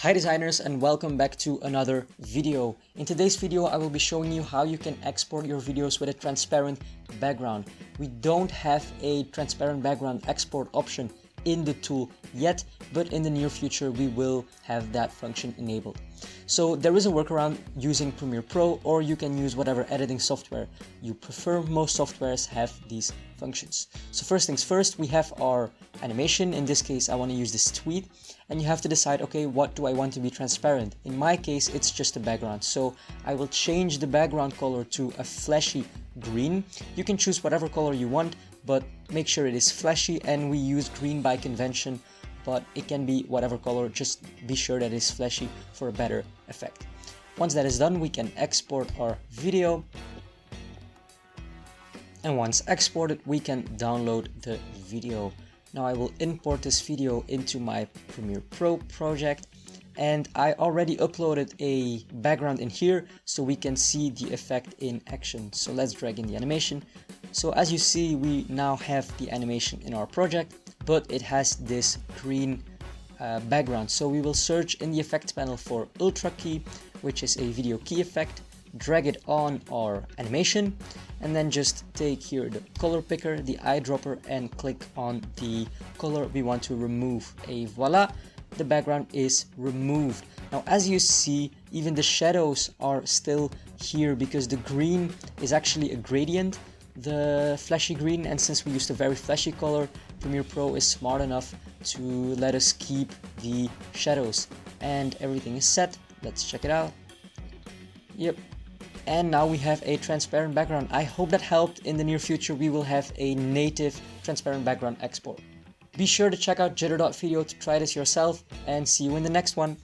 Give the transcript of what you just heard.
Hi designers, and welcome back to another video. In today's video I will be showing you how you can export your videos with a transparent background. We don't have a transparent background export option in the tool yet, but in the near future we will have that function enabled. So there is a workaround using Premiere Pro, or you can use whatever editing software you prefer. Most softwares have these functions. So first things first, we have our animation. In this case I want to use this tweet, and you have to decide, okay, what do I want to be transparent? In my case it's just a background, so I will change the background color to a flashy green. You can choose whatever color you want, but make sure it is flashy, and we use green by convention, but it can be whatever color, just be sure that it's flashy for a better effect. Once that is done, we can export our video, and once exported we can download the video. Now I will import this video into my Premiere Pro project, and I already uploaded a background in here so we can see the effect in action. So let's drag in the animation. So as you see, we now have the animation in our project, but it has this green background. So we will search in the effects panel for ultrakey, which is a video key effect, drag it on our animation, and then just take here the color picker, the eyedropper, and click on the color we want to remove. And voila, the background is removed. Now as you see, even the shadows are still here because the green is actually a gradient, the flashy green, and since we used a very flashy color, Premiere Pro is smart enough to let us keep the shadows, and everything is set. Let's check it out. Yep. And now we have a transparent background. I hope that helped. In the near future we will have a native transparent background export. Be sure to check out jitter.video to try this yourself, and see you in the next one.